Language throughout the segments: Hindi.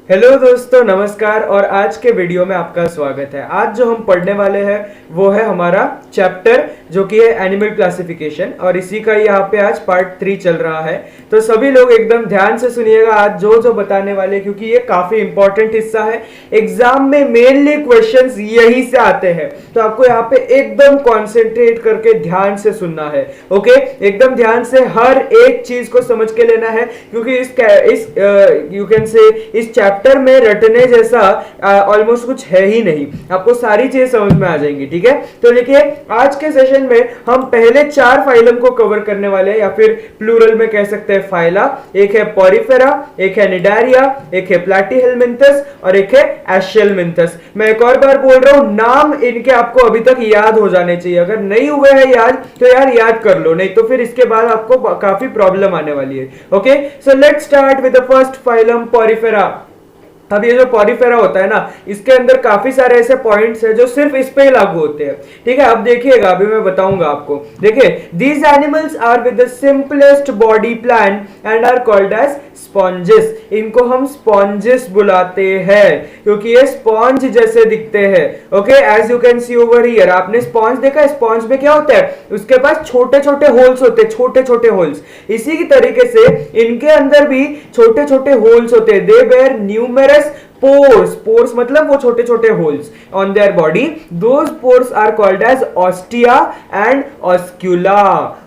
हेलो दोस्तों, नमस्कार। और आज के वीडियो में आपका स्वागत है। आज जो हम पढ़ने वाले हैं वो है हमारा चैप्टर जो कि है एनिमल क्लासिफिकेशन, और इसी का यहाँ पे आज पार्ट 3 चल रहा है। तो सभी लोग एकदम ध्यान से सुनिएगा आज जो जो बताने वाले, क्योंकि ये काफी इंपॉर्टेंट हिस्सा है। एग्जाम में मेनली क्वेश्चंस यही से आते हैं, तो आपको यहाँ पे एकदम कॉन्सेंट्रेट करके ध्यान से सुनना है। ओके, एकदम ध्यान से हर एक चीज को समझ के लेना है, क्योंकि इस यू कैन से इस चैप्टर में रटने जैसा ऑलमोस्ट कुछ है ही नहीं। आपको सारी चीजें समझ में आ जाएंगी। ठीक है, तो देखिए आज के सेशन में हम पहले 4 फाइलम को कवर करने वाले हैं, या फिर प्लूरल में कह सकते हैं फाइला। एक है पॉरीफेरा, एक है निडारिया, एक है प्लैटीहेलमिंथस और एक है एशेलमिंथस। मैं एक और बार बोल रहा हूं, नाम इनके आपको अभी तक याद हो जाने चाहिए। अगर नहीं हुए हैं याद तो यार याद कर लो, नहीं तो फिर इसके बाद आपको काफी प्रॉब्लम आने वाली है। Okay, so let's start with the first phylum Porifera. अब ये जो पॉरीफेरा होता है ना, इसके अंदर काफी सारे ऐसे पॉइंट्स हैं जो सिर्फ इस पे ही लागू होते हैं। ठीक है, अब देखिएगा, अभी मैं बताऊंगा आपको। देखिए, these animals are with the simplest body plan and are called as sponges. इनको हम स्पॉन्जेस बुलाते हैं क्योंकि ये स्पॉन्ज जैसे दिखते हैं। Okay, as you can see over here, आपने स्पॉन्ज देखा है? स्पॉन्ज में क्या होता है? उसके पास छोटे छोटे होल्स होते हैं, छोटे छोटे होल्स। इसी की तरीके से इनके अंदर भी छोटे छोटे होल्स होते हैं। They bear numerous pores. Pores मतलब वो छोटे छोटे holes on their body. Those pores are called as ostia and oscula.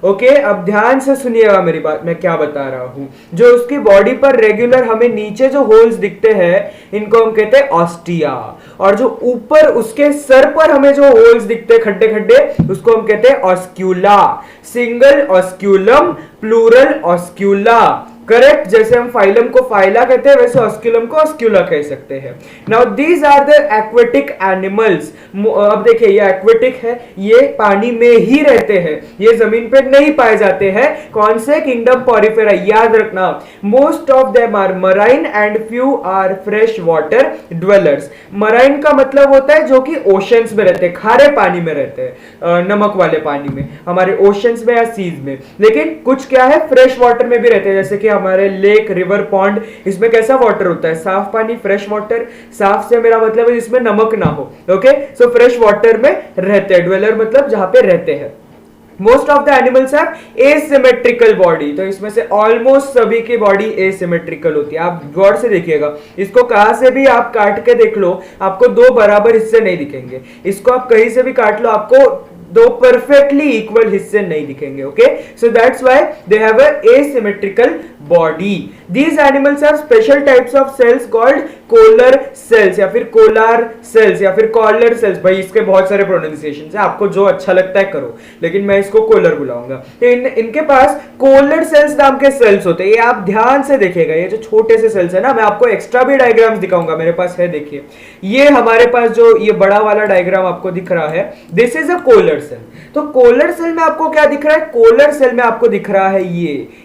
Okay, अब ध्यान से सुनिएगा मेरी बात, मैं क्या बता रहा हूं। जो उसकी बॉडी पर रेगुलर हमें नीचे जो होल्स दिखते हैं, इनको हम कहते हैं ऑस्टिया, और जो ऊपर उसके सर पर हमें जो होल्स दिखते हैं, खड्डे खड्डे, उसको हम कहते हैं oscula. Single osculum, plural oscula. Correct, जैसे हम फाइलम को फाइला कहते हैं, वैसे ऑस्क्यूलम को ऑस्क्यूला कह सकते हैं। Now these are the aquatic animals. अब देखिए, ये एक्वेटिक है, ये पानी में ही रहते हैं, ये जमीन पे नहीं पाए जाते हैं। कौन से? Kingdom Porifera. याद रखना, most of them are marine and few are fresh water dwellers. Marine का मतलब होता है जो कि ओशंस में रहते हैं, खारे पानी में रहते हैं, नमक वाले पानी में, हमारे ओशंस में या सीज में। लेकिन कुछ क्या है, फ्रेश वाटर में भी रहते हैं, जैसे कि हमारे लेक, रिवर, पॉन्ड। इसमें कैसा वाटर होता है? साफ पानी, फ्रेश वाटर। साफ से मेरा मतलब है जिसमें नमक ना हो। ओके, सो फ्रेश वाटर में रहते हैं। ड्वेलर मतलब जहां पे रहते हैं। Most of the animals have asymmetrical body. तो इसमें से ऑलमोस्ट सभी की बॉडी एसिमेट्रिकल होती है। आप गौर से देखिएगा, इसको कहां से भी आप काट के देख लो, आपको 2 बराबर हिस्से नहीं दिखेंगे। इसको आप कहीं से भी काट लो, आपको 2 परफेक्टली इक्वल हिस्से नहीं दिखेंगे। Okay, so that's why they have a asymmetrical body. These animals have special types of cells called collar cells, या फिर कोलार सेल्स, या फिर कॉलर सेल्स। भाई इसके बहुत सारे प्रोनाउंसिएशंस है, आपको जो अच्छा लगता है करो, लेकिन मैं इसको कोलर बुलाऊंगा। तो इनके पास कोलर सेल्स नाम के सेल्स होते हैं। ये आप ध्यान से देखिएगा, ये जो छोटे से सेल्स है ना, मैं आपको एक्स्ट्रा भी डायग्राम्स दिखाऊंगा, मेरे पास है। देखिए, ये हमारे पास जो ये बड़ा वाला डायग्राम आपको दिख रहा है, this is a collar cell. तो कोलर सेल में आपको क्या दिख रहा है? कोलर सेल में आपको दिख रहा है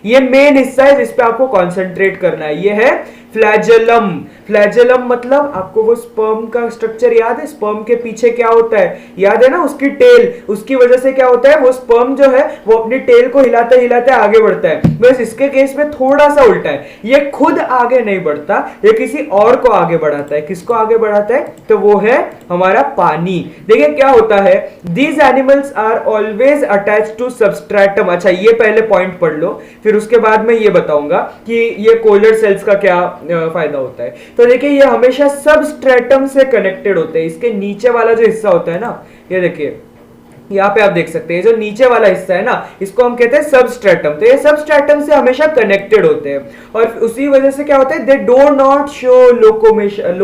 ये मेन हिस्सा है जिस पे आपको कंसंट्रेट करना है। ये है फ्लैजेलम। फ्लैजेलम मतलब आपको वो स्पर्म का स्ट्रक्चर याद है? स्पर्म के पीछे क्या होता है, याद है ना? उसकी टेल, उसकी वजह से क्या होता है, वो स्पर्म जो है वो अपनी टेल को हिलाते हिलाते आगे बढ़ता है। बस इसके केस में थोड़ा सा उल्टा है, ये खुद आगे नहीं बढ़ता, ये किसी और को आगे बढ़ाता है। किसको आगे बढ़ाता है? तो वो है हमारा पानी। देखिए क्या होता है, these animals are always attached to substratum. अच्छा, ये पहले पॉइंट पढ़ लो, फिर उसके बाद मैं ये बताऊंगा कि ये कोलर सेल्स का क्या फायदा होता है। तो देखिए, ये हमेशा सबस्ट्रेटम से कनेक्टेड होते हैं। इसके नीचे वाला जो हिस्सा होता है ना, ये देखिए यहाँ पे आप देख सकते हैं, जो नीचे वाला हिस्सा है ना, इसको हम कहते हैं सबस्ट्रेटम। तो ये सबस्ट्रेटम से हमेशा कनेक्टेड होते हैं, और उसी वजह से क्या होता है, they do not show locomotion.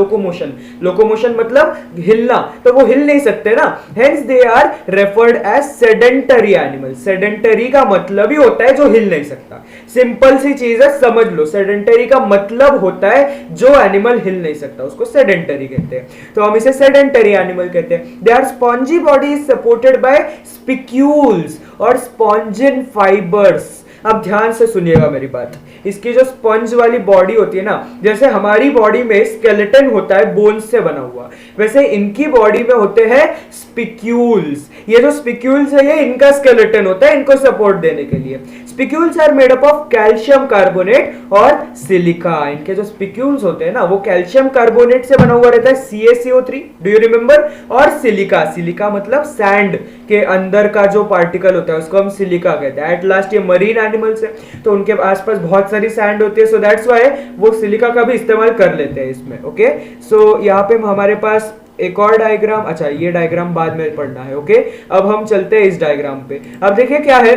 Locomotion मतलब हिलना, तो वो हिल नहीं सकते ना, hence they are referred as sedentary animal. Sedentary का मतलब ही होता है जो हिल नहीं सकता। सिंपल सी चीज है, समझ लो। सेडेंटरी का मतलब होता है जो एनिमल हिल नहीं सकता, उसको सेडेंटरी कहते हैं। तो हम इसे सेडेंटरी एनिमल कहते हैं। They are spongy body supported by spicules और स्पॉन्जिन फाइबर्स। अब ध्यान से सुनिएगा मेरी बात। इसकी जो स्पंज वाली बॉडी होती है ना, जैसे हमारी बॉडी में स्केलेटन होता है बोन्स से बना हुआ, वैसे इनकी बॉडी में होते हैं स्पिक्यूल्स। ये जो स्पिक्यूल्स है ये इनका स्केलेटन होता है इनको सपोर्ट देने के लिए। Spicules are made up of calcium carbonate और सिलिका। इनके जो स्पिक्यूल्स होते हैं ना वो कैल्शियम कार्बोनेट से बना हुआ रहता है, CaCO3, डू यू रिमेंबर, और सिलिका, सिलिका मतलब सैंड के अंदर का जो पार्टिकल होता है उसको हम सिलिका कहते हैं। एट लास्ट ये मरीन एनिमल्स है तो उनके आसपास बहुत सारी सैंड होती है, सो दैट्स व्हाई वो सिलिका का भी इस्तेमाल कर लेते हैं इसमें। ओके, सो यहाँ पे हमारे पास एक और डायग्राम, अच्छा ये डायग्राम बाद में पढ़ना है। ओके, अब हम चलते हैं इस डायग्राम पे। अब देखिए क्या है,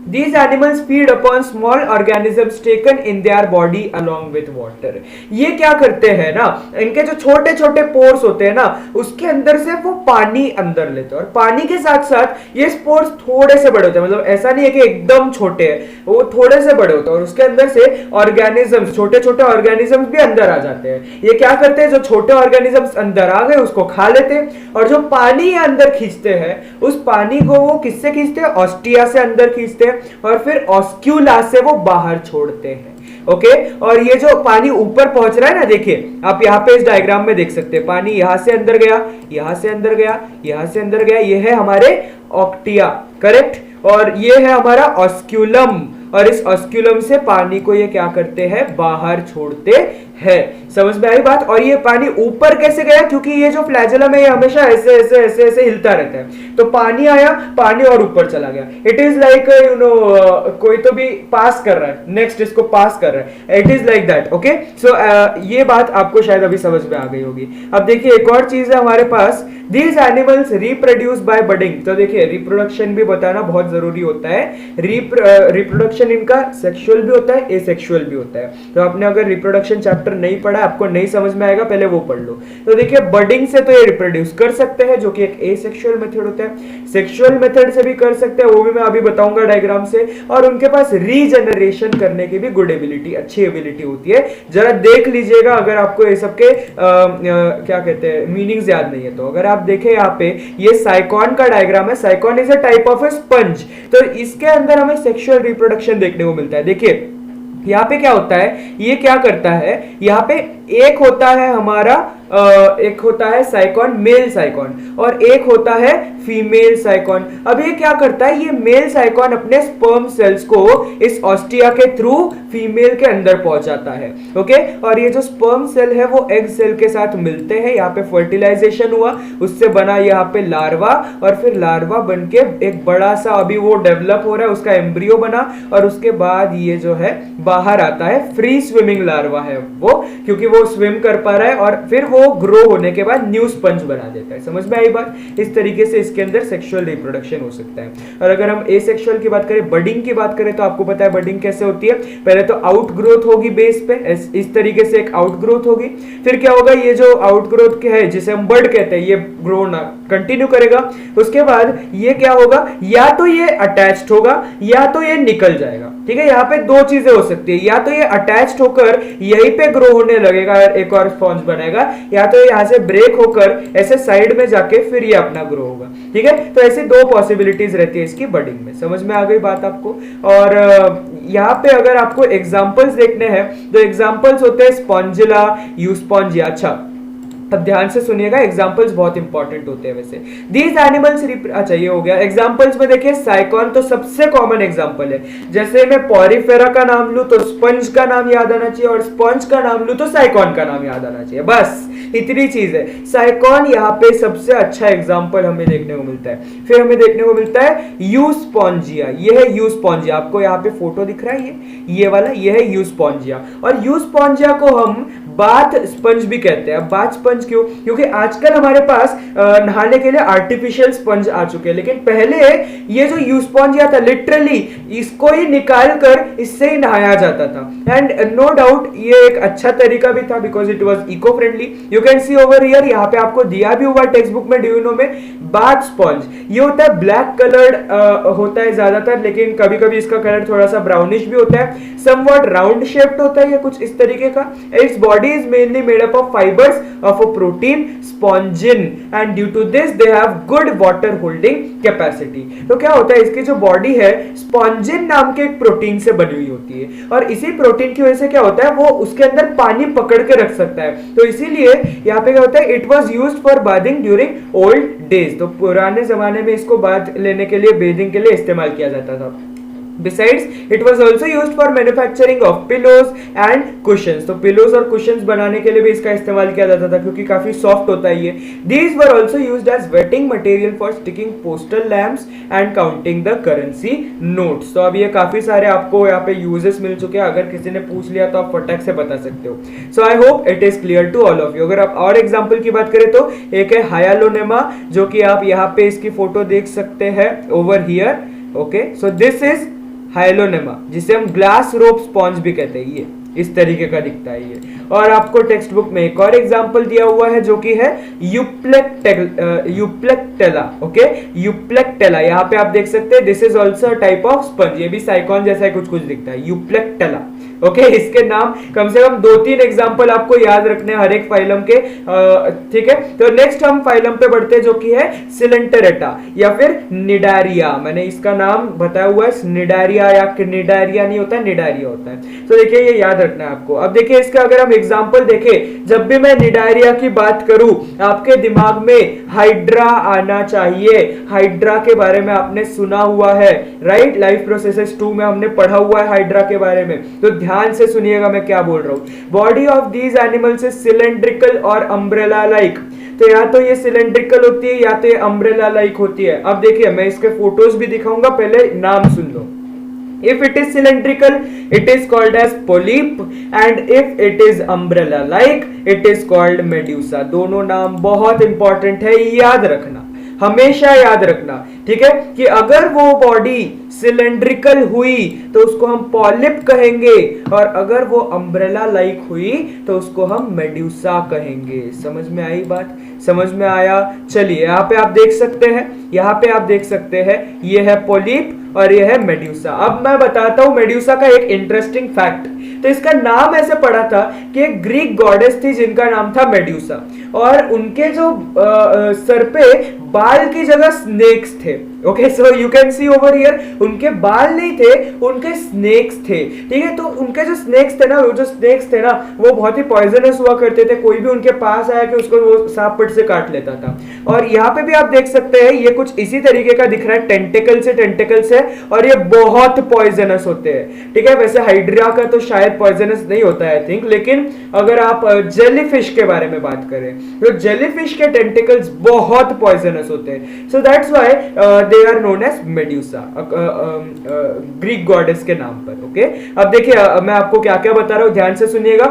These animals feed upon small organisms taken in their body along with water. ये क्या करते हैं ना, इनके जो छोटे छोटे पोर्स होते हैं ना उसके अंदर से वो पानी अंदर लेते हैं, और पानी के साथ साथ ये स्पोर्स थोड़े से बड़े होते हैं, मतलब ऐसा नहीं है कि एकदम छोटे हैं, वो थोड़े से बड़े होते हैं और उसके अंदर से ऑर्गेनिजम्स, छोटे छोटे ऑर्गेनिजम्स भी अंदर आ जाते हैं। ये क्या करते हैं, जो छोटे ऑर्गेनिजम्स अंदर आ गए उसको खा लेते हैं, और जो पानी ये अंदर खींचते हैं उस पानी को वो किससे खींचते हैं, ऑस्टिया से अंदर खींचते हैं और फिर ऑस्क्यूला से वो बाहर छोड़ते हैं। ओके, और ये जो पानी ऊपर पहुंच रहा है ना, देखिए आप यहाँ पे इस डायग्राम में देख सकते हैं, पानी यहां से अंदर गया, यहां से अंदर गया, यहां से अंदर गया, ये है हमारे ऑक्टिया, करेक्ट, और ये है हमारा ऑस्क्यूलम, और इस ऑस्क्यूलम से पानी को ये क्या करते हैं, बाहर छोड़ते हैं। समझ में आई बात। और ये पानी ऊपर कैसे गया, क्योंकि ये जो फ्लैजेलम है ये हमेशा ऐसे ऐसे ऐसे ऐसे हिलता रहता है, तो पानी आया, पानी और ऊपर चला गया। It is like you know कोई तो भी पास कर रहा है, नेक्स्ट इसको पास कर रहा है, it is like that. Okay, so ये बात आपको शायद अभी समझ में आ गई होगी। अब देखिए एक और चीज है हमारे पास, these animals reproduce by budding। तो देखिए रिप्रोडक्शन भी बताना बहुत जरूरी होता है। रिप्रोडक्शन इनका सेक्सुअल भी होता है, एसेक्सुअल भी होता है। तो आपने अगर रिप्रोडक्शन चैप्टर नहीं पढ़ा, आपको नहीं समझ में आएगा, पहले वो पढ़ लो। तो देखिए बडिंग से तो ये रिप्रोड्यूस कर सकते हैं, जो कि एक एसेक्सुअल मेथड होता है। सेक्सुअल मेथड से भी कर सकते हैं, वो भी मैं अभी बताऊंगा डायग्राम से। और उनके पास रीजनरेशन करने की भी गुड एबिलिटी, अच्छी एबिलिटी होती है। जरा देख लीजिएगा अगर आपको ये सब के क्या कहते हैं मीनिंग्स याद नहीं है तो। अगर आप देखें यहाँ पे ये साइकॉन का डायग्राम है, साइकॉन is a type of A sponge, तो इसके अंदर हमें सेक्सुअल रिप्रोडक्शन देखने को मिलता है। देखिए यहाँ पे क्या होता है, ये क्या करता है, यहाँ पे एक होता है हमारा एक होता है साइकॉन, मेल साइकॉन, और एक होता है फीमेल साइकॉन। अब ये क्या करता है, ये मेल साइकॉन अपने स्पर्म सेल्स को इस ऑस्टिया के थ्रू फीमेल के अंदर पहुंचाता है। ओके, और ये जो स्पर्म सेल है वो एग सेल के साथ मिलते हैं, यहाँ पे फर्टिलाइजेशन हुआ, उससे बना यहाँ पे लार्वा, और फिर लार्वा बन के एक बड़ा सा अभी वो डेवलप हो रहा है, उसका एम्ब्रियो बना, और उसके बाद ये जो है बाहर आता है। फ्री स्विमिंग लार्वा है वो, क्योंकि वो स्विम कर पा रहा है, और फिर वो ग्रो होने के बाद न्यू स्पंज बना देता है। समझ में आई बात। इस तरीके से इसके अंदर सेक्सुअल रिप्रोडक्शन हो सकता है। और अगर हम एसेक्सुअल की बात करें, बडिंग की बात करें, तो आपको पता है बडिंग कैसे होती है। पहले तो आउट ग्रोथ होगी बेस पे, इस तरीके से एक आउट ग्रोथ होगी। फिर क्या होगा, ये जो आउट ग्रोथ है जिसे हम बड कहते हैं, ये ग्रो ना कंटिन्यू करेगा। उसके बाद ये क्या होगा, या तो ये अटैच्ड होगा या तो ये निकल जाएगा। ठीक है, यहाँ पे दो चीजें हो सकती है, या तो ये अटैच्ड होकर यहीं पे ग्रो होने लगेगा, एक और स्पॉन्ज बनाएगा, या तो यहाँ से ब्रेक होकर ऐसे साइड में जाके फिर ये अपना ग्रो होगा। ठीक है, तो ऐसी दो पॉसिबिलिटीज रहती है इसकी बडिंग में। समझ में आ गई बात आपको। और यहाँ पे अगर आपको एग्जांपल्स देखने हैं तो एग्जांपल्स होते हैं स्पॉन्जिला, यूस्पॉन्जिया। अच्छा अब ध्यान से सुनिएगा, एग्जांपल्स बहुत इंपॉर्टेंट होते हैं वैसे। दीज एनिमल्स, अच्छा ये हो गया एग्जांपल्स में। देखिए साइकॉन तो सबसे कॉमन एग्जांपल है। जैसे मैं पॉरीफेरा का नाम लूं तो स्पंज का नाम याद आना चाहिए, और स्पंज का नाम लूं तो साइकॉन का नाम याद आना चाहिए, बस इतनी चीज है। साइकॉन यहाँ पे सबसे अच्छा एग्जाम्पल हमें देखने को मिलता है। फिर हमें देखने को मिलता है यूस्पॉन्जिया, ये है यूस्पॉन्जिया, आपको यहाँ पे फोटो दिख रहा है, ये वाला, ये है यूस्पॉन्जिया। और यूस्पॉन्जिया को हम बाथ स्पंज भी कहते हैं। बाथ स्पंज क्यों, क्योंकि आजकल हमारे पास नहाने के लिए आर्टिफिशियल स्पंज आ चुके हैं, लेकिन पहले ये जो यूस्पॉन्जिया था लिटरली इसको ही निकाल कर इससे ही नहाया जाता था। एंड नो डाउट ये एक अच्छा तरीका भी था, because it was eco friendly. You can see over here, यहाँ पे आपको दिया भी हुआ टेक्स्ट बुक में, डू यू नो में, बाथ स्पंज। ये होता है ब्लैक कलर्ड होता है ज्यादातर, लेकिन कभी कभी इसका कलर थोड़ा सा ब्राउनिश भी होता है। समवॉट राउंड शेप्ड होता है ये कुछ इस तरीके का। Its body is mainly made up of fibers of a protein spongin, and due to this they have good water holding capacity. तो क्या होता है, इसकी जो बॉडी है स्पॉन्जिन नाम के एक प्रोटीन से बनी हुई होती है, और इसी प्रोटीन की वजह से क्या होता है, वो उसके अंदर पानी पकड़ के रख सकता है। तो इसीलिए यहाँ पे क्या होता है, it was used for bathing during old days. तो पुराने जमाने में इसको बाथ लेने के लिए, बेदिंग के लिए इस्तेमाल किया जाता था। Besides, it was also used for manufacturing of pillows and cushions. तो pillows और cushions बनाने के लिए भी इसका इस्तेमाल किया जाता था, क्योंकि काफी सॉफ्ट होता है ये। These were also used as wetting material for sticking postal lamps and counting the currency notes. तो अब ये काफी सारे आपको यहाँ पे uses मिल चुके हैं, अगर किसी ने पूछ लिया तो आप फटाक से बता सकते हो। So I hope it is clear to all of you. अगर आप और एग्जाम्पल की बात करें तो एक है हायालोनेमा, जो कि आप यहाँ पे इसकी फोटो देख सकते हैं over here. Okay, so this is hyalonema, जिसे हम ग्लास रोप स्पॉन्ज भी कहते हैं। ये इस तरीके का दिखता है ये। और आपको टेक्स्ट बुक में एक और एग्जांपल दिया हुआ है, जो कि है यूप्लेक्टेला। ओके, यूप्लेक्टेला, यहाँ पे आप देख सकते हैं, this is also type of sponge. ये भी साइकॉन जैसा कुछ कुछ दिखता है, यूप्लेक्टेला। ओके, इसके नाम कम से कम 2-3 एग्जांपल आपको याद रखने हर एक फाइलम के। ठीक है, तो नेक्स्ट हम फाइलम पे बढ़ते हैं, जो कि है सिलेंटेरेटा या फिर निडारिया। मैंने इसका नाम बताया हुआ है, निडारिया या निडारिया नहीं होता है, निडारिया होता है। तो देखिए, ये याद रखना है आपको। अब देखिए, इसका अगर हम एग्जांपल देखें, जब भी मैं निडारिया की बात करूं, आपके दिमाग में हाइड्रा आना चाहिए। हाइड्रा के बारे में आपने सुना हुआ है, राइट? लाइफ प्रोसेसेस 2 में हमने पढ़ा हुआ है हाइड्रा के बारे में। तो ध्यान से सुनिएगा मैं क्या बोल रहा हूं। Body of these animals is cylindrical और अम्ब्रेला लाइक। तो या तो ये सिलेंड्रिकल होती है या तो ये अम्ब्रेला लाइक होती है। अब देखिए, मैं इसके फोटोज भी दिखाऊंगा, पहले नाम सुन लो। If it is cylindrical, it is called as polyp, and if it is umbrella-like, it is called medusa. दोनों नाम बहुत इंपॉर्टेंट है, याद रखना, हमेशा याद रखना। ठीक है, कि अगर वो बॉडी सिलेंड्रिकल हुई तो उसको हम पॉलिप कहेंगे, और अगर वो अम्ब्रेला लाइक हुई तो उसको हम मेड्यूसा कहेंगे। समझ में आई बात? समझ में आया? चलिए, यहाँ पे आप देख सकते हैं, यहाँ पे आप देख सकते हैं, ये है पॉलिप और ये है मेड्यूसा। अब मैं बताता हूं मेड्यूसा का एक इंटरेस्टिंग फैक्ट। तो इसका नाम ऐसे पड़ा था कि एक ग्रीक गॉडेस थी जिनका नाम था मेड्यूसा, और उनके जो सर पे बाल की जगह स्नेक्स थे। Okay, so you can see over here, उनके बाल नहीं थे, उनके स्नेक्स थे। ठीक है, तो उनके जो स्नेक्स थे ना, वो जो स्नेक्स थे ना, वो बहुत ही पॉइजनस हुआ करते थे। कोई भी उनके पास आया कि उसको वो सांप पट से काट लेता था। और यहाँ पे भी आप देख सकते हैं, ये कुछ इसी तरीके का दिख रहा है, टेंटेकल्स है, और ये बहुत पॉइजनस होते हैं। ठीक है, वैसे हाइड्रा का तो शायद पॉइजनस नहीं होता है आई थिंक, लेकिन अगर आप जेलीफिश के बारे में बात करें तो जेलीफिश के टेंटिकल्स बहुत पॉइजनस होते हैं। So that's why they are known as medusa, Greek goddess के नाम पर। ओके, अब देखिए, मैं आपको क्या क्या बता रहा हूं, ध्यान से सुनिएगा।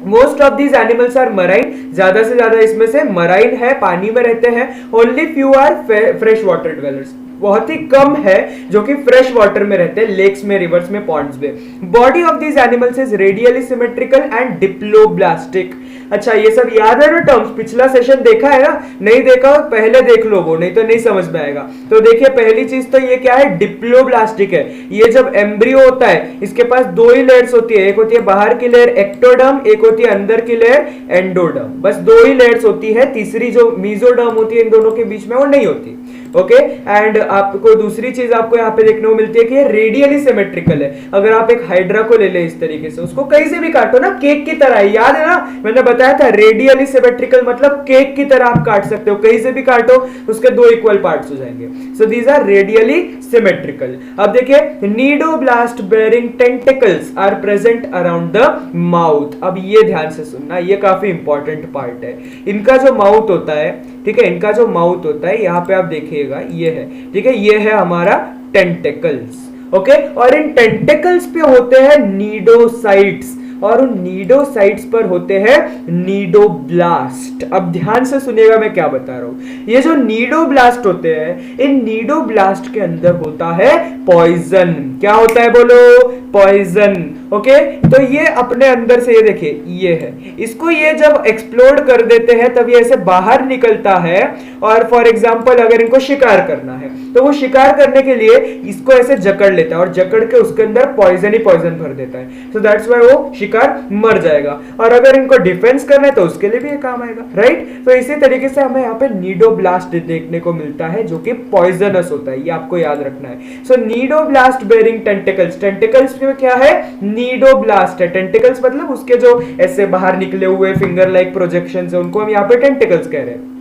Most of these animals are marine, ज्यादा से ज्यादा इसमें से मराइन है, पानी में रहते हैं। Only few are fresh water dwellers, बहुत ही कम है जो कि फ्रेश वाटर में रहते हैं, लेक्स में, रिवर्स में, पॉन्ड्स में। Body of these animals is radially symmetrical and diploblastic. अच्छा, ये सब याद है ना टर्म्स? पिछला सेशन देखा है ना? नहीं देखा हो पहले देख लो, वो नहीं तो नहीं समझ में आएगा। तो देखिए, पहली चीज तो ये क्या है, डिप्लोब्लास्टिक है। ये जब एम्ब्रियो होता है, इसके पास 2 ही लेयर्स होती है, एक होती है बाहर की लेयर एक्टोडर्म, एक होती है अंदर की लेयर एंडोडर्म। बस 2 ही लेयर्स होती है, तीसरी जो मीजोडर्म होती है इन दोनों के बीच में, वो नहीं होती। ओके, एंड आपको दूसरी चीज आपको यहाँ पे देखने को मिलती है कि ये रेडियली सिमेट्रिकल है। अगर आप एक हाइड्रा को ले ले इस तरीके से, उसको कहीं से भी काटो ना, केक की तरह, याद है ना? मैंने बताया था रेडियली सिमेट्रिकल मतलब केक की तरह आप काट सकते हो, कहीं से भी काटो, उसके 2 इक्वल पार्ट्स हो जाएंगे। So these are radially symmetrical. अब देखिए, cnidoblast bearing tentacles are present around the mouth. अब ये ध्यान से सुनना, ये काफी इंपॉर्टेंट पार्ट है। इनका जो माउथ होता है, ठीक है, इनका जो माउथ होता है, यहाँ पे आप देखिएगा, ये है, ठीक है, ये है हमारा टेंटिकल्स। ओके, और इन टेंटिकल्स पे होते हैं नीडोसाइट्स, और उन नीडोसाइट्स पर होते हैं नीडोब्लास्ट। अब ध्यान से सुनिएगा मैं क्या बता रहा हूं। ये जो नीडोब्लास्ट होते हैं, इन नीडोब्लास्ट के अंदर होता है पॉइजन। क्या होता है बोलो? पॉइजन। ओके, तो ये अपने अंदर से, ये देखिए ये है, इसको ये जब एक्सप्लोड कर देते हैं तब ये ऐसे बाहर निकलता है। और फॉर एग्जांपल अगर इनको शिकार करना है तो वो शिकार करने के लिए इसको ऐसे जकड़ लेता है और जकड़ के उसके अंदर पॉइजन ही पॉइजन भर देता है। सो दैट्स व्हाई वो शिकार मर जाएगा। और अगर इनको डिफेंस करना है तो उसके लिए भी ये काम आएगा, राइट? तो इसी तरीके से हमें यहाँ पे नीडोब्लास्ट देखने को मिलता है जो कि पॉइजनस होता है, ये आपको याद रखना है। सो नीडोब्लास्ट बेरिंग टेंटिकल्स, टेंटिकल्स में क्या है? नीडोब्लास्ट है। टेंटिकल्स मतलब उसके जो ऐसे बाहर निकले हुए फिंगर लाइक प्रोजेक्शंस है उनको हम यहाँ पे टेंटिकल्स कह रहे हैं।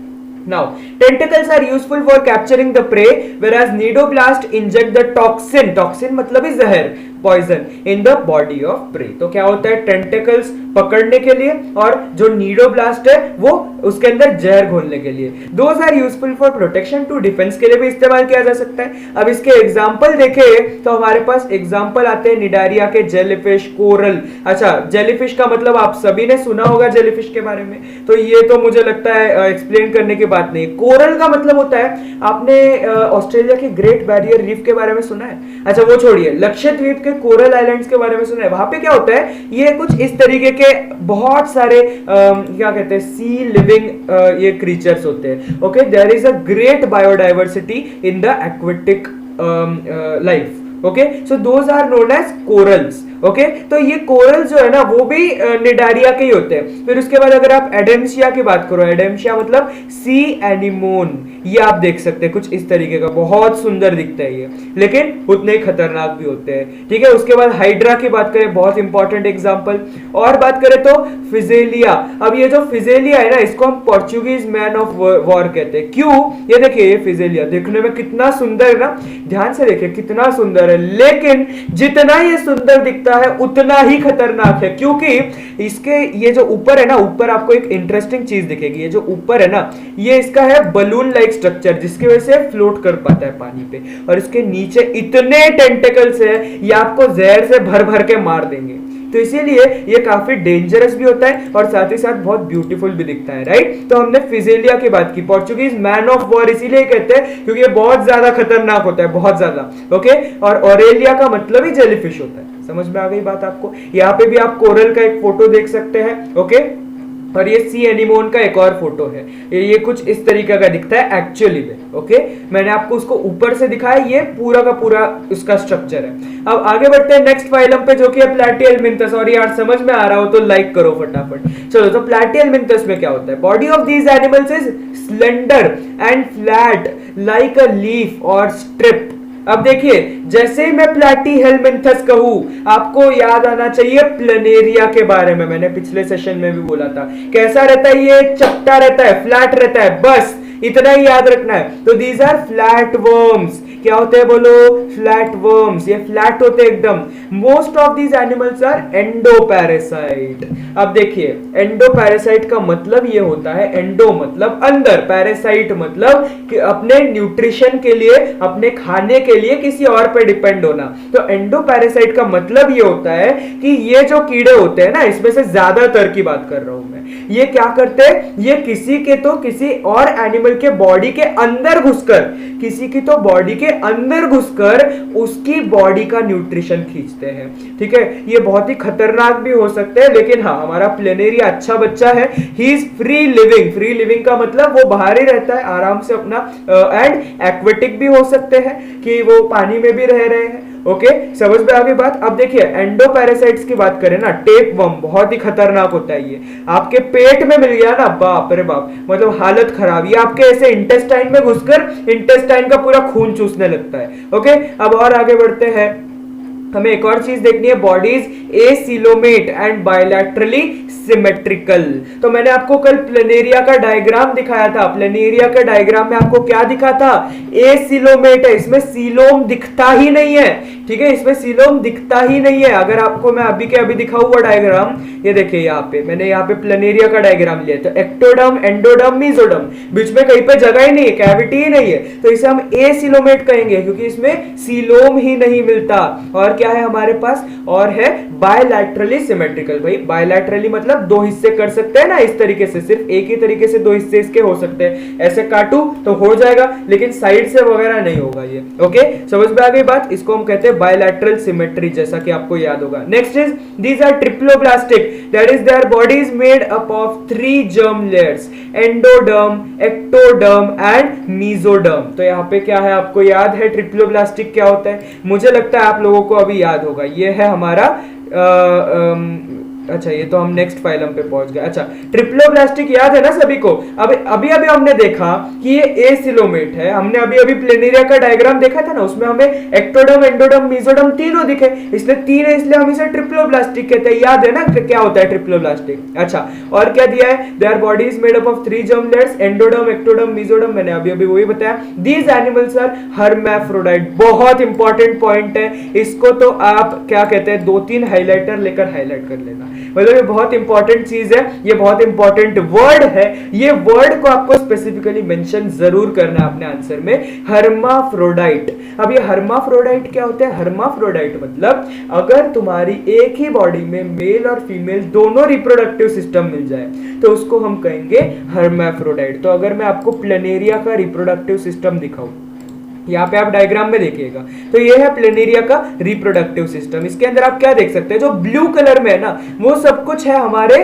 Now, tentacles are useful for capturing the prey, whereas nidoblast inject the toxin. Toxin मतलब ही जहर, poison in the body of prey. तो क्या होता है? टेंटिकल्स पकड़ने के लिए और जो नीडोब्लास्ट है वो उसके अंदर जहर घोलने के लिए। Those are useful for protection to defense के लिए भी इस्तेमाल किया जा सकता है। अब इसके एग्जाम्पल देखें तो हमारे पास एग्जाम्पल आते हैं निडारिया के, जेलीफिश, कोरल। अच्छा, जेलीफिश का मतलब आप सभी ने सुना होगा जेलीफिश के बारे में, तो ये तो मुझे लगता है एक्सप्लेन करने की बात नहीं। कोरल का मतलब होता है, आपने ऑस्ट्रेलिया के ग्रेट बैरियर रीफ के बारे में सुना है? अच्छा वो छोड़िए, लक्षद्वीप के कोरल आइलैंड्स के बारे में सुना है? वहां पे क्या होता है, ये कुछ इस तरीके के बहुत सारे क्या कहते हैं, सी लिविंग ये क्रीचर्स होते हैं। Okay, there is a great biodiversity in the aquatic life. Okay, so those are known as corals. Okay, तो ये कोरल जो है ना वो भी निडारिया के ही होते हैं। फिर उसके बाद अगर आप एडेम्सिया की बात करो, एडेम्सिया मतलब सी एनिमोन, ये आप देख सकते हैं कुछ इस तरीके का, बहुत सुंदर दिखता है ये, लेकिन उतने ही खतरनाक भी होते हैं। ठीक है, उसके बाद हाइड्रा की बात करें, बहुत इंपॉर्टेंट एग्जांपल। और बात करें तो फिजेलिया। अब ये जो फिजेलिया है ना, इसको हम पोर्चुगीज मैन ऑफ वॉर कहते हैं। क्यों? ये देखिए, ये फिजेलिया देखने में कितना सुंदर है ना, ध्यान से देखिए कितना सुंदर है, लेकिन जितना ये सुंदर दिखता है उतना ही खतरनाक है, क्योंकि इसके ये जो ऊपर है ना, ऊपर आपको एक इंटरेस्टिंग चीज दिखेगी। ये जो ऊपर है ना, ये इसका है बलून लाइक स्ट्रक्चर, जिसकी वजह से फ्लोट कर पाता है पानी पे। और इसके नीचे इतने टेंटिकल्स है, ये आपको जहर से भर भर के मार देंगे। तो इसीलिए ये काफी डेंजरस भी होता है और साथ ही साथ बहुत ब्यूटीफुल भी दिखता है, राइट? तो हमने फिजेलिया की बात की, पोर्चुगीज मैन ऑफ वॉर इसीलिए कहते हैं क्योंकि ये बहुत ज्यादा खतरनाक होता है, बहुत ज्यादा। ओके, और ऑरेलिया का मतलब ही जेलीफिश होता है। समझ में आ गई बात आपको? यहाँ पे भी आप कोरल का एक फोटो देख सकते हैं। ओके, और ये सी एनिमोन का एक और फोटो है, ये कुछ इस तरीके का दिखता है एक्चुअली में। ओके, मैंने आपको उसको ऊपर से दिखाया, ये पूरा का पूरा उसका स्ट्रक्चर है। अब आगे बढ़ते हैं नेक्स्ट फाइलम पे, जो कि है प्लैटिहेलमिंथस। और यार समझ में आ रहा हो तो लाइक करो फटाफट। चलो, तो प्लैटिहेलमिंथस में क्या होता है? Body of these animals is slender and flat like a leaf और स्ट्रिप। अब देखिए, जैसे ही मैं प्लैटिहेलमिंथस कहूं, आपको याद आना चाहिए प्लेनेरिया के बारे में। मैंने पिछले सेशन में भी बोला था, कैसा रहता है ये? चपटा रहता है, फ्लैट रहता है, बस इतना ही याद रखना है। तो दीज आर फ्लैट वर्म्स। क्या होते हैं बोलो? Flat worms. ये फ्लैट होते हैं एकदम। Most of these animals are endoparasite. अब देखिए, एंडोपैरासाइट का मतलब ये होता है, एंडो मतलब अंदर, पैरासाइट मतलब कि अपने न्यूट्रिशन के लिए, अपने खाने के लिए किसी और पे डिपेंड होना। तो एंडोपैरासाइट का मतलब ये होता है कि ये जो कीड़े होते हैं ना, इसमें से ज्यादातर की बात कर रहा हूं मैं, ये क्या करते हैं? ये किसी के तो किसी और एनिमल के बॉडी के अंदर घुसकर, किसी की तो बॉडी के अंदर घुसकर उसकी बॉडी का न्यूट्रिशन खींचते हैं। ठीक है, ये बहुत ही खतरनाक भी हो सकते हैं, लेकिन हाँ, हमारा प्लेनेरिया अच्छा बच्चा है। He is free living. Free living का मतलब वो बाहर ही रहता है आराम से अपना, एंड एक्वेटिक भी हो सकते हैं कि वो पानी में भी रह रहे हैं। ओके, समझ में आ गई बात? अब देखिए, एंडोपैरासाइट्स की बात करें ना, टेपवर्म बहुत ही खतरनाक होता है। ये आपके पेट में मिल गया ना, बाप रे बाप, मतलब हालत खराब। ये आपके ऐसे इंटेस्टाइन में घुसकर इंटेस्टाइन का पूरा खून चूसने लगता है। ओके, अब और आगे बढ़ते हैं, हमें एक और चीज देखनी है, bodies acoelomate and bilaterally symmetrical. तो मैंने आपको कल प्लेनेरिया का डायग्राम दिखाया था। प्लेनेरिया के डायग्राम में आपको क्या दिखा था? एसिलोमेट है, इसमें सीलोम दिखता ही नहीं है। ठीक है, इसमें सीलोम दिखता ही नहीं है। अगर आपको मैं अभी के अभी दिखा हुआ डायग्राम, ये देखिए, यहाँ पे मैंने यहाँ पे प्लेनेरिया का डायग्राम लिया, तो एक्टोडर्म, एंडोडर्म, मेसोडर्म, बीच में कहीं पे जगह ही नहीं है, कैविटी ही नहीं है, तो इसे हम एसिलोमेट कहेंगे क्योंकि इसमें सीलोम ही नहीं मिलता। और क्या है हमारे पास, और है बायलैटरली सिमेट्रिकल। भाई बायलैटरली मतलब दो हिस्से कर सकते हैं ना इस तरीके से, सिर्फ एक ही तरीके से दो हिस्से इसके हो सकते हैं, ऐसे काटू तो हो जाएगा, लेकिन साइड से वगैरह नहीं होगा ये। ओके, समझ में आ गई बात। इसको हम कहते हैं बायलैटरल सिमेट्री, जैसा कि आपको याद होगा। Next is these are triploblastic, that is their body is made up of 3 germ layers, endoderm, ectoderm and mesoderm. तो यहाँ पे क्या है आपको याद है ट्रिप्लोब्लास्टिक क्या होता है? मुझे लगता है आप लोगों को अभी याद होगा, ये है हमारा अच्छा ये तो हम नेक्स्ट फाइलम पे पहुंच गए। अच्छा, ट्रिप्लोब्लास्टिक याद है ना सभी को? अब अभी अभी हमने देखा कि ये एसिलोमेट है, हमने अभी अभी प्लेनेरिया का डायग्राम देखा था ना, उसमें हमें एक्टोडर्म, एंडोडर्म, मीजोडर्म तीनों दिखे, इसलिए तीन है इसलिए हम इसे ट्रिप्लोब्लास्टिक कहते हैं। याद है ना क्या होता है ट्रिप्लोब्लास्टिक? अच्छा, और क्या दिया है? There body is made up of 3 germ layers, endoderm, ectoderm, mesoderm, मैंने अभी अभी वही बताया। दीज एनिमल्स आर हर्मैफ्रोडाइट, बहुत इंपॉर्टेंट पॉइंट है, इसको तो आप क्या कहते हैं 2-3 हाइलाइटर लेकर हाईलाइट कर लेना, मतलब ये बहुत इंपॉर्टेंट चीज है, ये बहुत इंपॉर्टेंट वर्ड है, ये वर्ड को आपको स्पेसिफिकली मेंशन जरूर करना है अपने आंसर में, हर्माफ्रोडाइट। अब ये हर्माफ्रोडाइट क्या होता है? हर्माफ्रोडाइट मतलब अगर तुम्हारी एक ही बॉडी में मेल और फीमेल दोनों रिप्रोडक्टिव सिस्टम मिल जाए तो उसको हम कहेंगे हर्माफ्रोडाइट। तो अगर मैं आपको प्लेनेरिया का रिप्रोडक्टिव सिस्टम दिखाऊं, यहाँ पे आप डायग्राम में देखिएगा, तो ये है प्लेनेरिया का रिप्रोडक्टिव सिस्टम। इसके अंदर आप क्या देख सकते हैं, जो ब्लू कलर में है ना वो सब कुछ है हमारे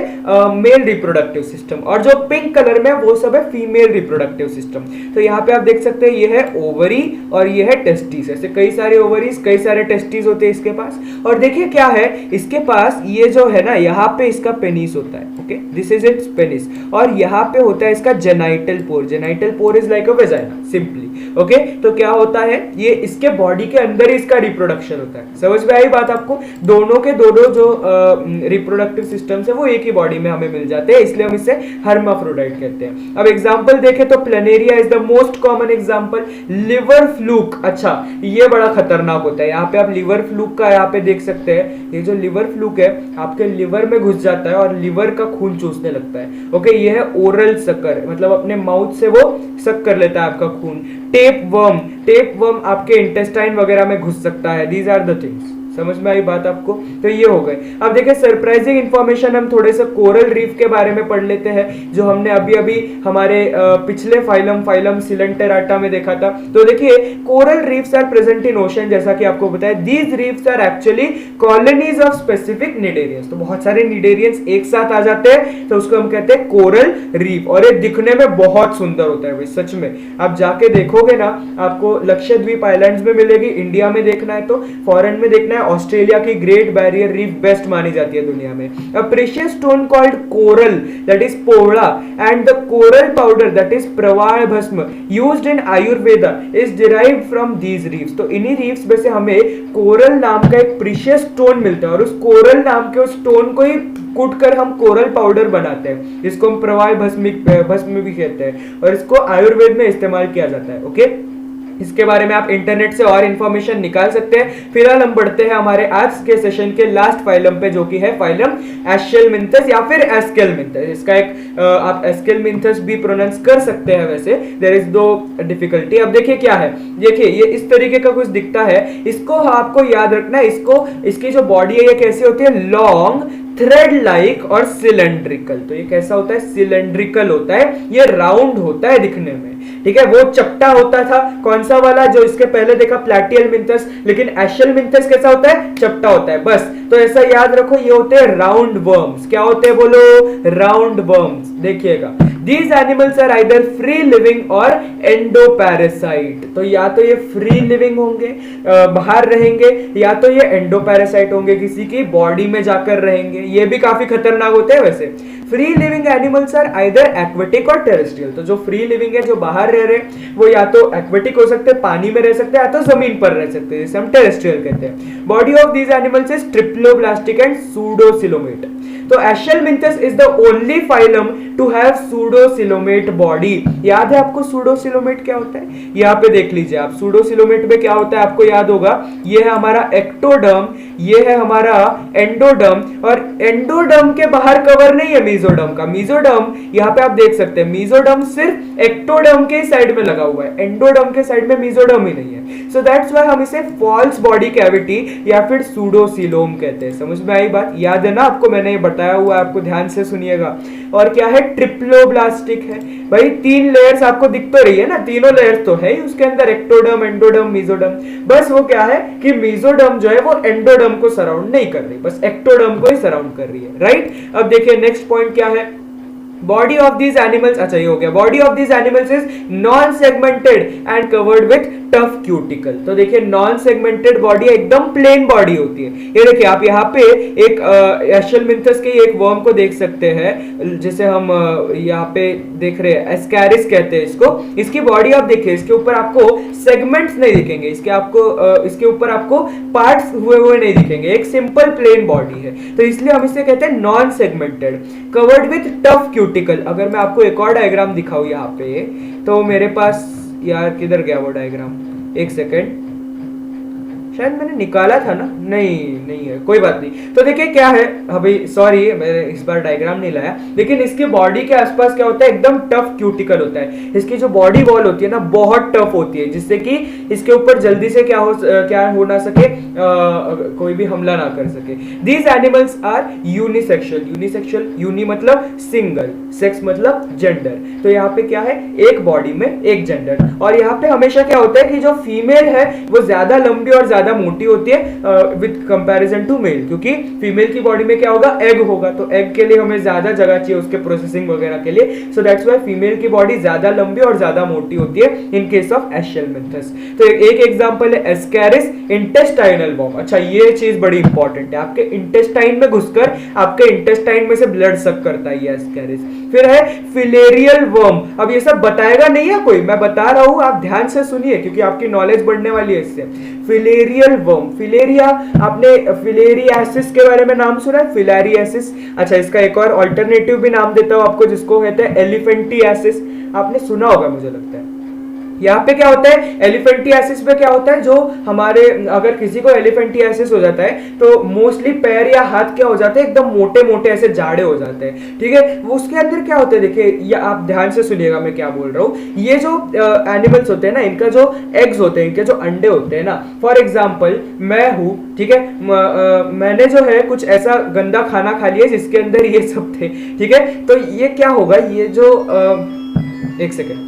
मेल रिप्रोडक्टिव सिस्टम, और जो पिंक कलर में वो सब है फीमेल रिप्रोडक्टिव सिस्टम। तो यहाँ पे आप देख सकते हैं ये है ओवरी और ये है टेस्टिस, ऐसे कई सारे ओवरीज कई सारे टेस्टिस होते हैं इसके पास। और देखिए क्या है इसके पास, ये जो है ना यहाँ पे इसका पेनिस होता है, okay this is it's penis, और यहाँ पे होता है इसका genital pour. Genital pour is like a vagina simply, okay. तो क्या होता है, ये इसके बॉडी के अंदर ही इसका रिप्रोडक्शन होता है। समझ में आई बात आपको? दोनों के दोनों जो रिप्रोडक्टिव सिस्टम्स है वो एक ही बॉडी में हमें मिल जाते हैं, इसलिए हम इसे हर्माफ्रोडाइट कहते हैं। अब एग्जांपल देखें तो planaria is the most common example. Liver fluke, अच्छा ये बड़ा खतरनाक होता है। यहाँ पे आप लिवर फ्लूक का यहाँ पे देख सकते हैं, ये जो लिवर फ्लूक है आपके लिवर में घुस जाता है और लिवर का खून चूसने लगता है, ओके। ये है ओरल सकर, मतलब अपने माउथ से वो सक कर लेता है आपका खून। टेप वर्म आपके इंटेस्टाइन वगैरह में घुस सकता है। These are the things. समझ में आई बात आपको? तो ये हो गए। अब देखिए सरप्राइजिंग इंफॉर्मेशन, हम थोड़े से कोरल रीफ के बारे में पढ़ लेते हैं, जो हमने अभी अभी हमारे पिछले फाइलम सिलेंटेराटा में देखा था। तो देखिए coral reefs are present in ocean, जैसा कि आपको बताया। These reefs are actually colonies of specific cnidarians. तो बहुत सारे निडेरियंस एक साथ आ जाते हैं तो उसको हम कहते हैं कोरल रीफ, और ये दिखने में बहुत सुंदर होता है भाई, सच में। आप जाके देखोगे ना, आपको लक्षद्वीप आइलैंड्स में मिलेगी, इंडिया में देखना है तो फॉरेन में देखना है, ऑस्ट्रेलिया की ग्रेट बैरियर रीफ बेस्ट मानी जाती है दुनिया में। A precious stone called coral that is povda and the coral powder that is pravala bhasma used in Ayurveda is derived from these reefs. तो इन्हीं रीफ्स में से हमें कोरल नाम का एक प्रेशियस स्टोन मिलता है, और उस कोरल नाम के उस स्टोन को ही कूट कर हम कोरल पाउडर बनाते हैं, इसको हम प्रवाल भस्म भी कहते हैं, और इसको आयुर्वेद में इस्तेमाल किया जाता है, ओके। इसके बारे में आप इंटरनेट से और इंफॉर्मेशन निकाल सकते हैं। फिलहाल हम बढ़ते हैं हमारे आज के सेशन के लास्ट फाइलम पे, जो कि है फाइलम एस्केलमिंथस या फिर एस्केलमिंथस। इसका एक आप एस्केलमिंथस भी प्रोनाउंस कर सकते हैं, वैसे देयर इज नो डिफिकल्टी। अब देखिए क्या है, देखिए ये इस तरीके का कुछ दिखता है, इसको आपको याद रखना है। इसको इसकी जो बॉडी है ये कैसी होती है, लॉन्ग, थ्रेड लाइक और सिलेंड्रिकल। तो ये कैसा होता है, सिलेंड्रिकल होता है, ये राउंड होता है दिखने में, ठीक है। वो चपटा होता था, कौन सा वाला जो इसके पहले देखा, प्लैटियलमिंथस, लेकिन एस्केलमिंथस कैसा होता है, चपटा होता है बस। तो ऐसा याद रखो, ये होते हैं राउंड वर्म्स। क्या होते हैं बोलो, राउंड वर्म्स। देखिएगा These animals are either free living और एंडोपैरासाइट। तो या तो ये फ्री लिविंग होंगे, बाहर रहेंगे, या तो ये एंडोपैरासाइट होंगे, किसी की बॉडी में जाकर रहेंगे। ये भी काफी खतरनाक होते हैं वैसे। Free living animals are either aquatic और टेरेस्ट्रियल। तो जो फ्री लिविंग है, जो बाहर रह रहे, वो या तो एक्वेटिक हो सकते हैं, पानी में रह सकते हैं, या तो जमीन पर रह सकते हैं, जिसे हम टेरेस्ट्रियल कहते हैं। Body of these animals is triploblastic and pseudocoelomate. तो Aschelminthes is the only phylum to have pseudocoelomate body. याद है आपको सूडोसिलोमेट क्या होता है? यहाँ पे देख लीजिए आप, सूडोसिलोमेट में क्या होता है आपको याद होगा, ये है हमारा एक्टोडर्म, ये है हमारा एंडोडर्म, और एंडोडर्म के बाहर कवर नहीं है मीजोडर्म का। मीजोडर्म यहाँ पे आप देख सकते हैं, मीजोडर्म सिर्फ एक्टोडर्म के साइड में लगा हुआ है, एंडोडर्म के साइड में मीजोडर्म ही नहीं है। सो दैट्स व्हाई हम इसे फॉल्स बॉडी कैविटी या फिर सूडोसीलोम कहते हैं। समझ में आई बात? याद है ना आपको, मैंने ये बताया हुआ है, आपको ध्यान से सुनिएगा। और क्या है? ट्रिप्लोब्लास्टिक है भाई। 3 लेयर्स आपको दिख तो रही है ना, तीनों लेयर्स तो है ही उसके अंदर, एक्टोडर्म, एंडोडर्म, मीजोडर्म। बस वो क्या है कि मीजोडर्म जो है वो एंडोडर्म को सराउंड नहीं कर रही, बस एक्टोडर्म को ही सराउंड कर रही है, राइट। अब देखिए नेक्स्ट पॉइंट क्या है, बॉडी ऑफ दीज एनिमल्स, अच्छा ये हो गया, body of these animals is non segmented and covered with tough cuticle. तो देखिए नॉन सेगमेंटेड बॉडी एकदम प्लेन बॉडी होती है। ये देखिए आप यहाँ पे एक एशेलमिंथस के एक वर्म को देख सकते हैं, जिसे हम यहाँ पे देख रहे हैं, एस्कैरिस कहते हैं इसको। इसकी बॉडी आप देखिए, इसके ऊपर आपको सेगमेंट्स नहीं दिखेंगे, इसके ऊपर आपको पार्ट्स हुए नहीं दिखेंगे, एक सिंपल प्लेन बॉडी है, तो इसलिए हम इसे कहते हैं non segmented, covered with tough cuticle. अगर मैं आपको एक और डायग्राम दिखाऊं यहाँ पे, तो मेरे पास, यार किधर गया वो डायग्राम, एक सेकेंड, शायद मैंने निकाला था ना, नहीं है, कोई बात नहीं। तो देखिए क्या है, अभी सॉरी मैंने इस बार डायग्राम नहीं लाया, लेकिन इसके बॉडी के आसपास क्या होता है, एकदम टफ क्यूटिकल होता है। इसकी जो बॉडी वॉल होती है ना, बहुत टफ होती है, जिससे कि इसके ऊपर जल्दी से क्या हो ना सके, कोई भी हमला ना कर सके। These animals are unisexual, uni मतलब सिंगल, सेक्स मतलब जेंडर। तो यहाँ पे क्या है, एक बॉडी में एक जेंडर। और यहाँ पे हमेशा क्या होता है कि जो फीमेल है वो ज्यादा लंबी और ज्यादा मोटी होती है विद कंपैरिजन टू मेल, क्योंकि फीमेल की बॉडी में क्या होगा, एग होगा, तो एग के लिए हमें ज्यादा जगह चाहिए उसके प्रोसेसिंग वगैरह के लिए। सो दैट्स व्हाई फीमेल की बॉडी ज्यादा लंबी और ज्यादा मोटी होती है इन केस ऑफ एशेलमिंथस। तो एक एग्जांपल है एस्कैरिस इंटेस्टाइनल वर्म। अच्छा ये चीज बड़ी इंपॉर्टेंट है, आपके इंटेस्टाइन में घुसकर आपके इंटेस्टाइन में से ब्लड सक करता है ये एस्कैरिस। फिर है फिलेरियल वर्म। अब ये सब बताएगा नहीं है कोई, मैं बता रहा हूं, आप ध्यान से सुनिए क्योंकि आपकी नॉलेज बढ़ने वाली है इससे। फिलेरियल वर्म, फिलेरिया, आपने फिलेरियासिस के बारे में नाम सुना है, फिलेरियासिस। अच्छा इसका एक और अल्टरनेटिव भी नाम देता हूं आपको, जिसको कहते हैं एलिफेंटियासिस। आपने सुना होगा मुझे लगता है। यहाँ पे क्या होता है, एलिफेंटियासिस में क्या होता है, जो हमारे, अगर किसी को एलिफेंटियासिस हो जाता है तो मोस्टली पैर या हाथ क्या हो जाते हैं, एकदम मोटे मोटे ऐसे जाड़े हो जाते हैं, ठीक है। वो उसके अंदर क्या होता है, देखिए ये आप ध्यान से सुनिएगा मैं क्या बोल रहा हूँ। ये जो एनिमल्स होते हैं ना, इनका जो एग्स होते हैं, इनके जो अंडे होते हैं ना, फॉर एग्जाम्पल मैं हूँ, ठीक है, मैंने जो है कुछ ऐसा गंदा खाना खा लिया जिसके अंदर ये सब थे, ठीक है। तो ये क्या होगा, ये जो एक second,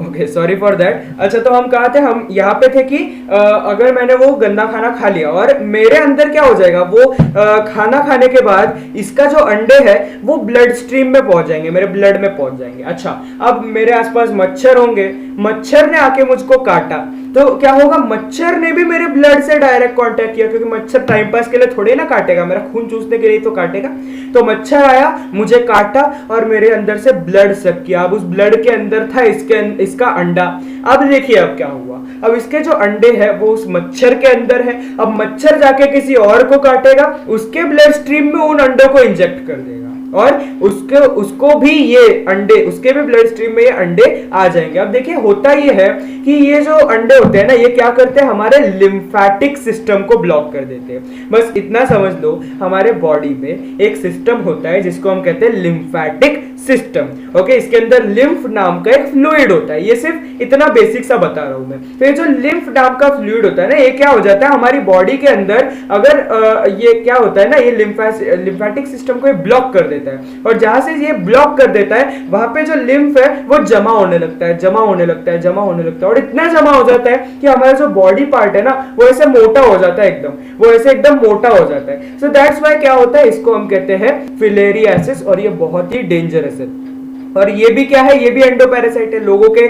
okay sorry for that. अच्छा तो हम कहा थे, हम यहाँ पे थे कि अगर मैंने वो गंदा खाना खा लिया और मेरे अंदर क्या हो जाएगा, वो खाना खाने के बाद इसका जो अंडे है वो ब्लड स्ट्रीम में पहुंच जाएंगे, मेरे ब्लड में पहुंच जाएंगे। अच्छा अब मेरे आसपास मच्छर होंगे, मच्छर ने आके मुझको काटा, तो क्या होगा, मच्छर ने भी मेरे ब्लड से डायरेक्ट कांटेक्ट किया, क्योंकि मच्छर टाइम पास के लिए थोड़े ना काटेगा, मेरा खून चूसने के लिए तो काटेगा। तो मच्छर आया, मुझे काटा और मेरे अंदर से ब्लड सक किया। अब उस ब्लड के अंदर था इसका अंडा। अब देखिए अब क्या हुआ, अब इसके जो अंडे हैं वो उस मच्छर के अंदर है। अब मच्छर जाके किसी और को काटेगा, उसके ब्लड स्ट्रीम में उन अंडों को इंजेक्ट कर देगा और उसको भी ये अंडे, उसके भी ब्लड स्ट्रीम में ये अंडे आ जाएंगे। अब देखिए होता ये है कि ये जो अंडे होते हैं ना, ये क्या करते हैं, हमारे लिम्फेटिक सिस्टम को ब्लॉक कर देते हैं। बस इतना समझ लो, हमारे बॉडी में एक सिस्टम होता है जिसको हम कहते हैं लिम्फेटिक सिस्टम। ओके, इसके अंदर लिम्फ नाम का एक फ्लूइड होता है। ये सिर्फ इतना बेसिक सा बता रहा हूं मैं। तो ये जो लिम्फ नाम का फ्लूइड होता है ना, ये क्या हो जाता है हमारी बॉडी के अंदर, अगर ये क्या होता है ना, ये लिम्फेटिक सिस्टम को ब्लॉक कर देता है, और जहां से ये ब्लॉक कर देता है वहां पे जो लिम्फ है वो जमा होने लगता है, जमा होने लगता है, जमा होने लगता है, और इतना जमा हो जाता है कि हमारा जो बॉडी पार्ट है ना वो ऐसे मोटा हो जाता है, एकदम वो ऐसे एकदम मोटा हो जाता है। सो दैट्स व्हाई क्या होता है, इसको हम कहते हैं फिलेरियासिस, और ये बहुत ही डेंजरस है। और ये भी क्या है, ये भी एंडोपैरासाइट है, लोगों के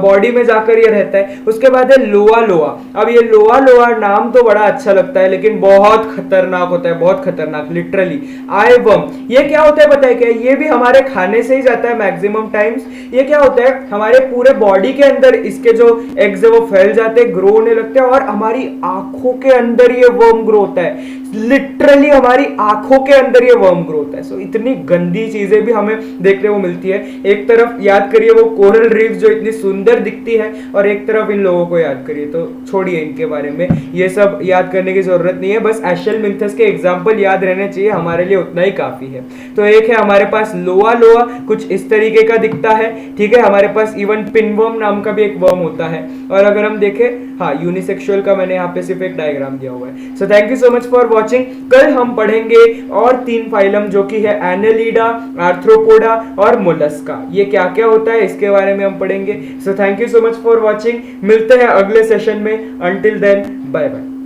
बॉडी में जाकर ये रहता है। उसके बाद है लोआ लोआ। अब ये लोआ लोआ नाम तो बड़ा अच्छा लगता है, लेकिन बहुत खतरनाक होता है, बहुत खतरनाक, लिटरली। आई वर्म, ये क्या होता है पता है क्या, ये भी हमारे खाने से ही जाता है मैक्सिमम टाइम्स। ये क्या होता है, हमारे पूरे बॉडी के अंदर इसके जो एग्स है वो फैल जाते हैं, ग्रो होने लगते हैं, और हमारी आंखों के अंदर ये वर्म ग्रो होता है। लिटरली हमारी आंखों के अंदर ये वर्म ग्रोथ है। सो इतनी गंदी चीजें भी हमें देखने को मिलती है। एक तरफ याद करिए वो कोरल रीफ जो इतनी सुंदर दिखती है, और एक तरफ इन लोगों को याद करिए। तो छोड़िए इनके बारे में, ये सब याद करने की जरूरत नहीं है, बस एशेलमिंथस के एग्जाम्पल याद रहने चाहिए, हमारे लिए उतना ही काफी है। तो एक है हमारे पास लोआ, लोआ कुछ इस तरीके का दिखता है, ठीक है। हमारे पास इवन पिनवर्म नाम का भी एक वर्म होता है। और अगर हम देखें, हाँ, यूनिसेक्सुअल का मैंने यहाँ पे सिर्फ एक डायग्राम दिया हुआ है। सो thank you so much for watching. कल हम पढ़ेंगे और 3 फाइलम जो कि है एनालिडा, आर्थ्रोपोडा और मोलस्का। ये क्या क्या होता है इसके बारे में हम पढ़ेंगे। So thank you so much for watching. मिलते हैं अगले सेशन में। Until then, bye bye.